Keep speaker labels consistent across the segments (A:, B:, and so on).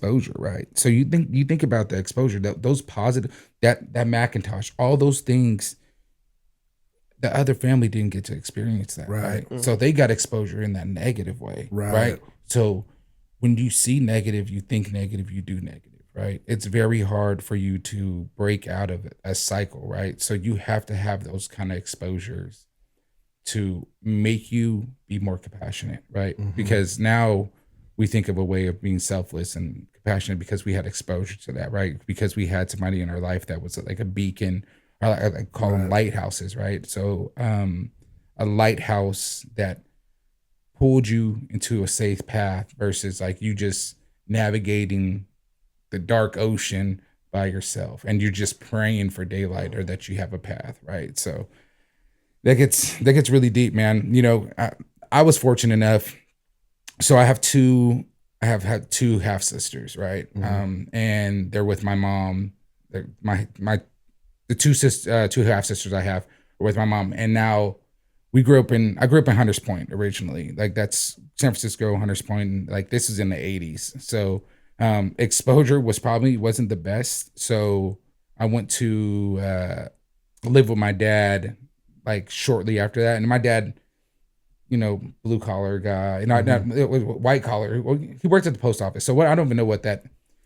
A: exposure, right? So you think about the exposure, those positive, that Macintosh, all those things, the other family didn't get to experience that, right? So they got exposure in that negative way, right? So when you see negative, you think negative, you do negative, right? It's very hard for you to break out of a cycle, right? So you have to have those kind of exposures to make you be more compassionate, right? Because now we think of a way of being selfless and compassionate because we had exposure to that, right? Because we had somebody in our life that was like a beacon, or I call them lighthouses, right? So a lighthouse that pulled you into a safe path versus like you just navigating the dark ocean by yourself and you're just praying for daylight or that you have a path, right? So that gets really deep, man. You know, I was fortunate enough. So I have had two half sisters, right? And they're with my mom. The two half sisters I have are with my mom, and now I grew up in Hunters Point originally. Like that's San Francisco, Hunters Point. And like this is in the 80s. So exposure wasn't the best. So I went to live with my dad like shortly after that. And my dad, you know, blue collar guy, not white collar. He worked at the post office. So what? I don't even know what that.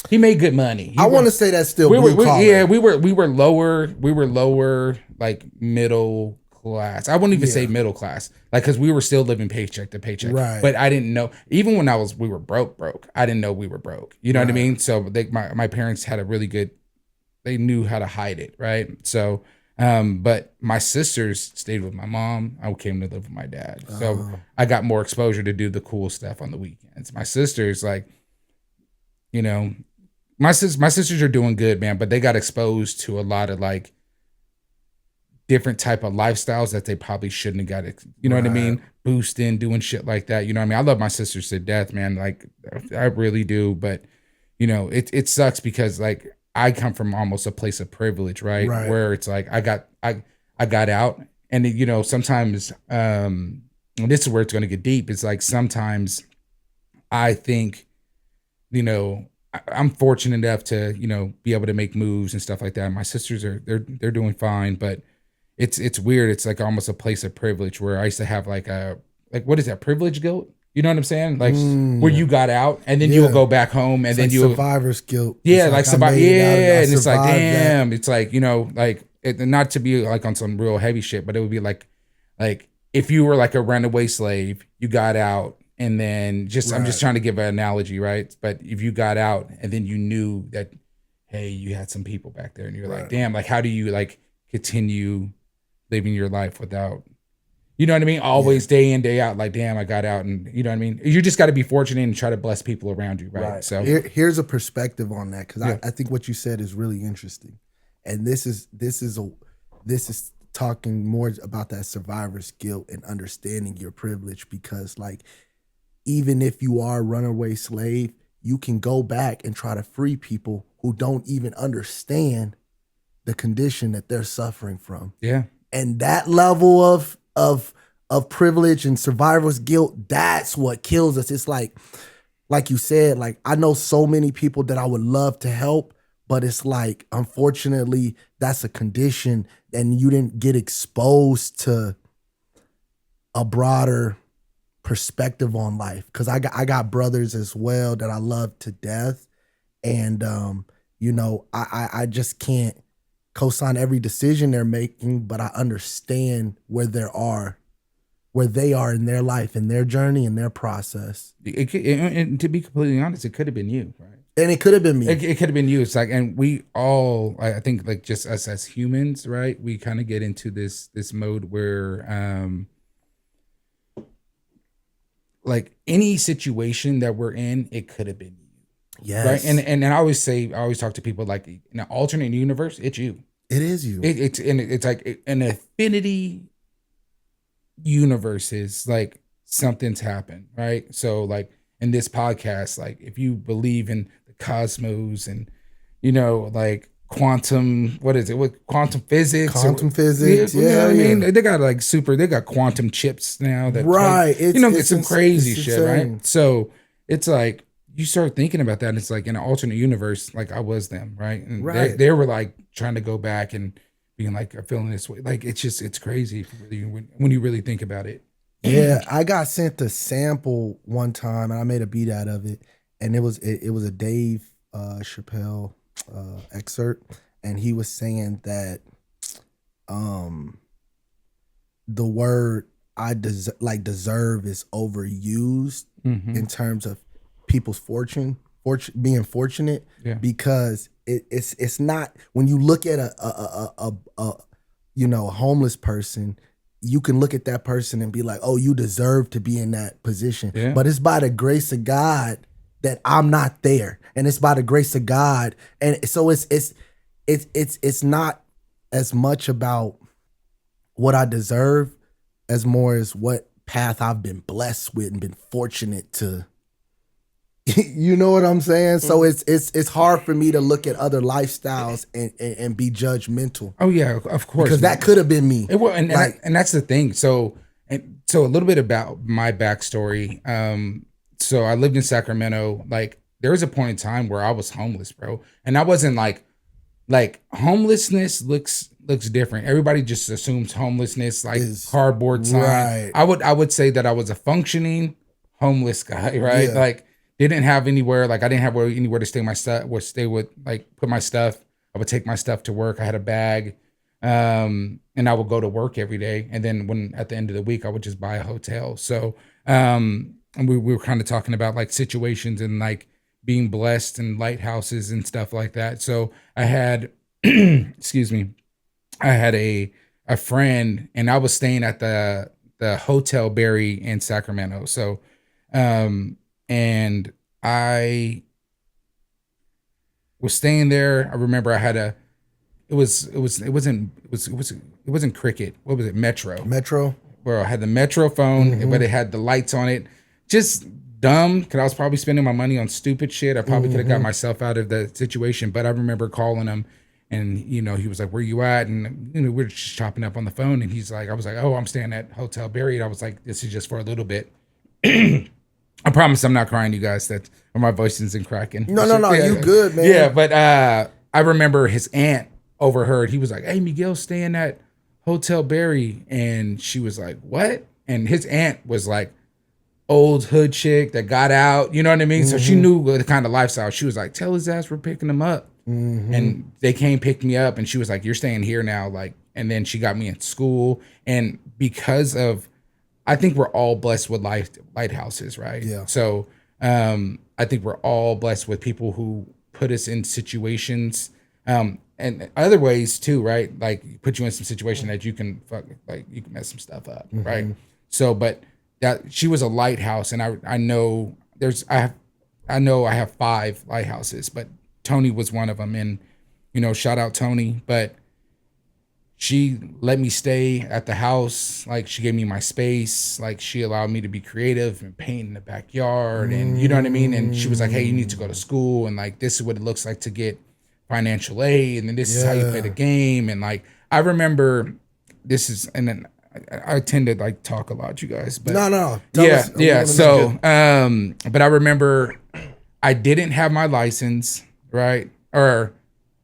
A: He made good money.
B: I want to say that's still blue collar.
A: Yeah, we were lower, like middle class. I wouldn't even say middle class, like because we were still living paycheck to paycheck. Right. But I didn't know. Even when we were broke. I didn't know we were broke. You know what I mean? So my parents had a really good. They knew how to hide it, right? So. But my sisters stayed with my mom. I came to live with my dad. So I got more exposure to do the cool stuff on the weekends. My sisters, like, you know, my sisters are doing good, man, but they got exposed to a lot of like different type of lifestyles that they probably shouldn't have got, you know what I mean? Boosting, doing shit like that. You know what I mean? I love my sisters to death, man. Like I really do. But, you know, it sucks because like, I come from almost a place of privilege, right? Where it's like I got out, and you know sometimes and this is where it's going to get deep. It's like sometimes I think, you know, I'm fortunate enough to be able to make moves and stuff like that. My sisters they're doing fine, but it's weird. It's like almost a place of privilege where I used to have like what is that, privilege guilt? You know what I'm saying? Like where you got out and then you'll go back home and then you
B: survivor's guilt.
A: Yeah, like survival. Yeah, and it's like damn. That. It's like like not to be like on some real heavy shit, but it would be like if you were like a runaway slave, you got out and then I'm just trying to give an analogy, right? But if you got out and then you knew that hey, you had some people back there and you're like damn, like how do you like continue living your life without. You know what I mean? Always day in, day out, like, damn, I got out. And you know what I mean? You just got to be fortunate and try to bless people around you, right? So
B: here's a perspective on that, because I think what you said is really interesting. And this is talking more about that survivor's guilt and understanding your privilege, because like, even if you are a runaway slave, you can go back and try to free people who don't even understand the condition that they're suffering from.
A: Yeah.
B: And that level of privilege and survivor's guilt, that's what kills us. It's like you said, like I know so many people that I would love to help, but it's like, unfortunately, that's a condition and you didn't get exposed to a broader perspective on life. Cause I got brothers as well that I love to death. And, I just can't co-sign every decision they're making, but I understand where they are in their life, in their journey, in their process.
A: And to be completely honest, it could have been you, right?
B: And it could have been me.
A: It could have been you. It's like, and we all, I think, like just us as humans, right? We kind of get into this mode where, like any situation that we're in, it could have been you.
B: Yes.
A: Right. And I always talk to people like in an alternate universe, it's you.
B: It is you.
A: It's like an affinity universes, like something's happened, right? So like in this podcast, like if you believe in the cosmos and like quantum, what is it? What quantum physics?
B: Quantum physics.
A: You know what I mean? They got quantum chips now that
B: right.
A: it's some crazy shit, right? So it's like you start thinking about that, and it's like in an alternate universe, like I was them, right? And
B: Right.
A: they were like trying to go back and being like, I'm feeling this way. Like it's crazy when you really think about it.
B: Yeah, I got sent a sample one time, and I made a beat out of it, and it was a Dave Chappelle excerpt, and he was saying that the word deserve is overused in terms of people's fortune being fortunate, because it's not, when you look at a homeless person, you can look at that person and be like, oh, you deserve to be in that position.
A: Yeah.
B: But it's by the grace of God that I'm not there. And it's by the grace of God. And so it's not as much about what I deserve as more as what path I've been blessed with and been fortunate to. You know what I'm saying? So it's hard for me to look at other lifestyles and be judgmental.
A: Oh yeah, of course.
B: Because that could have been me.
A: And that's the thing. So a little bit about my backstory. So I lived in Sacramento. Like there was a point in time where I was homeless, bro. And I wasn't like homelessness looks different. Everybody just assumes homelessness like cardboard sign.
B: Right.
A: I would say that I was a functioning homeless guy, right?
B: Yeah.
A: Like didn't have anywhere, like I didn't have anywhere to stay my stuff, put my stuff. I would take my stuff to work. I had a bag. And I would go to work every day. And then at the end of the week, I would just buy a hotel. So, and we were kind of talking about like situations and like being blessed and lighthouses and stuff like that. So I had, excuse me, I had a friend, and I was staying at the Hotel Berry in Sacramento. So, and I was staying there. I remember I had it wasn't Cricket. What was it? Metro. Bro, I had the Metro phone, but it had the lights on it. Just dumb, because I was probably spending my money on stupid shit. I probably could have got myself out of the situation, but I remember calling him, and he was like, "Where you at?" And we were just chopping up on the phone, and I was like, "Oh, I'm staying at Hotel Berry." And I was like, "This is just for a little bit." I promise I'm not crying, you guys. Or my voice isn't cracking.
B: No, yeah, you good, man.
A: Yeah, but I remember his aunt overheard. He was like, "Hey, Miguel's staying at Hotel Berry," and she was like, "What?" And his aunt was like, old hood chick that got out, you know what I mean? So she knew the kind of lifestyle. She was like, "Tell his ass we're picking him up." And they came pick me up, and she was like, "You're staying here now." Like, and then she got me in school, and because of, I think we're all blessed with lighthouses, right?
B: Yeah.
A: So I think we're all blessed with people who put us in situations, and other ways too, right? Like put you in some situation that you can you can mess some stuff up, right? So, but that she was a lighthouse, and I know I have 5 lighthouses, but Tony was one of them, and shout out Tony. But she let me stay at the house. Like she gave me my space. Like she allowed me to be creative and paint in the backyard, and you know what I mean. And she was like, "Hey, you need to go to school, and like this is what it looks like to get financial aid, and then this is how you play the game." And like I remember and then I tend to like talk a lot, you guys. But
B: no.
A: Yeah. So, but I remember I didn't have my license, right? Or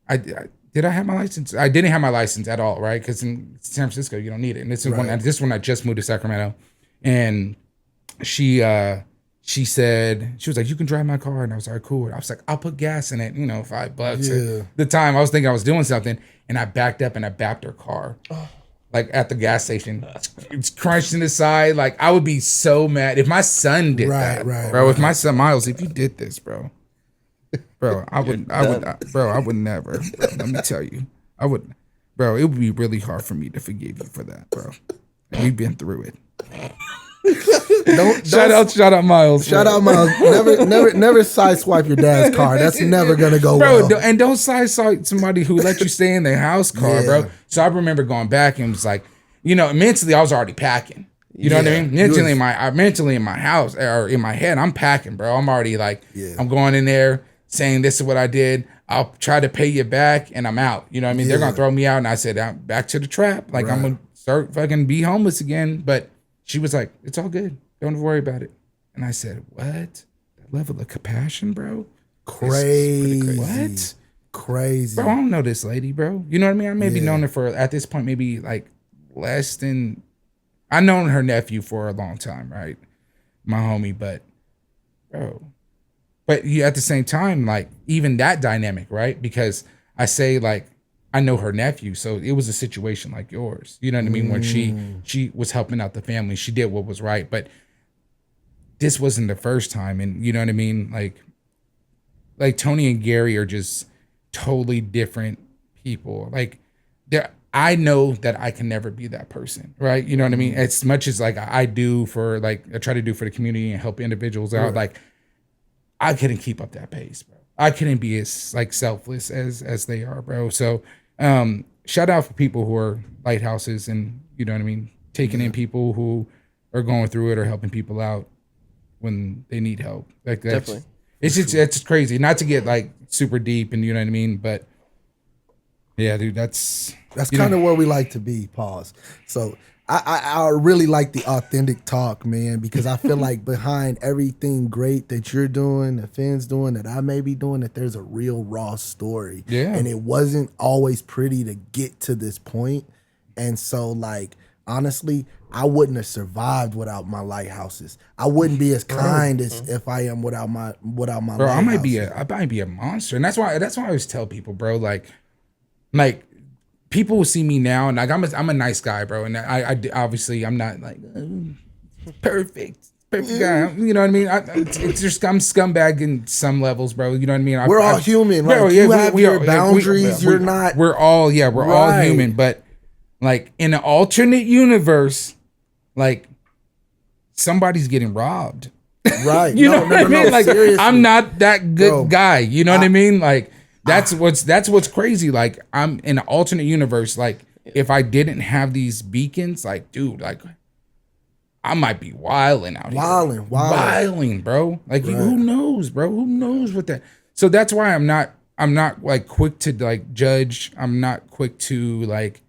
A: did I have my license? I didn't have my license at all, right? Because in San Francisco, you don't need it. And this is when I just moved to Sacramento, and she said, she was like, "You can drive my car," and I was like, "Cool." And I was like, "I'll put gas in it, $5." At the time, I was thinking I was doing something, and I backed up and I backed her car. Like at the gas station, it's crunched in the side. Like I would be so mad if my son did that, bro. If my son Miles, if you did this, bro, I would never. Bro, let me tell you, I would, bro. It would be really hard for me to forgive you for that, bro. We've been through it. Shout out Miles.
B: Shout out Miles. Never sideswipe your dad's car. That's never gonna go well.
A: And don't sideswipe somebody who let you stay in their house car, bro. So I remember going back and was like, mentally I was already packing. You know what I mean? Mentally in my house or in my head, I'm packing, bro. I'm already like, I'm going in there saying this is what I did. I'll try to pay you back, and I'm out. You know what I mean? They're gonna throw me out, and I said, "I'm back to the trap. Like I'm gonna start fucking be homeless again." But she was like, "It's all good. Don't worry about it." And I said, "What? level of compassion, bro.
B: Crazy.
A: What?
B: Crazy.
A: Bro, I don't know this lady, bro. You know what I mean? I maybe known her for, at this point, maybe like less than, I known her nephew for a long time, right? My homie, but bro. But at the same time, like even that dynamic, right? Because I say like, I know her nephew, so it was a situation like yours. You know what I mean? When she was helping out the family, she did what was right. But this wasn't the first time, and you know what I mean? Like Tony and Gary are just totally different people. Like I know that I can never be that person, right? You know what I mean? As much as like I do for like I try to do for the community and help individuals out, like I couldn't keep up that pace, bro. I couldn't be as like selfless as they are, bro. So shout out for people who are lighthouses and you know what I mean, taking in people who are going through it or helping people out when they need help. Like that's definitely. It's crazy. Not to get like super deep and you know what I mean, but yeah, dude, that's
B: kind of where we like to be. Pause. So I really like the authentic talk, man, because I feel like behind everything great that you're doing, that Finn's doing, that I may be doing, that there's a real raw story.
A: Yeah.
B: And it wasn't always pretty to get to this point. And so like, honestly, I wouldn't have survived without my lighthouses. I wouldn't be as kind as if I am without my bro, lighthouses.
A: I might be a monster. And that's why I always tell people, bro, like people will see me now and like I'm a nice guy, bro. And I obviously I'm not like perfect guy. You know what I mean? It's just I'm scumbag in some levels, bro. You know what I mean?
B: We're all human. Like, you have your boundaries. You're not.
A: We're all human. But like in an alternate universe, like somebody's getting robbed.
B: Right.
A: You know what I mean? Like
B: seriously.
A: I'm not that good guy. You know what I mean? Like that's what's crazy. Like I'm in an alternate universe. Like if I didn't have these beacons, like dude, like I might be wilding out here. Wilding, bro. Like who knows, bro? Who knows what that? So that's why I'm not like quick to like judge. I'm not quick to like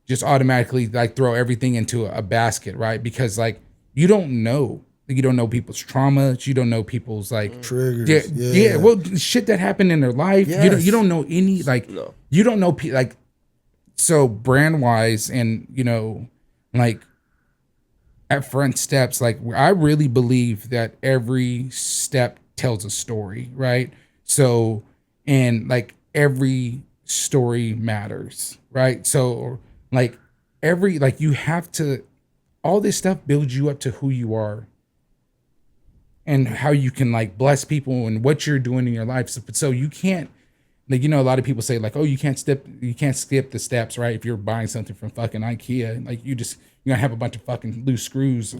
A: just automatically like throw everything into a basket, right? Because like you don't know people's traumas. You don't know people's like
B: triggers.
A: Yeah. Well, shit that happened in their life. Yes. You don't know any like you don't know like so brand wise and you know like at Front Steps, like I really believe that every step tells a story, right? So and like every story matters, right? So like you have to, all this stuff builds you up to who you are and how you can like bless people and what you're doing in your life. So you can't, like, you know, a lot of people say like, oh, you can't skip the steps, right? If you're buying something from fucking IKEA, like you're gonna have a bunch of fucking loose screws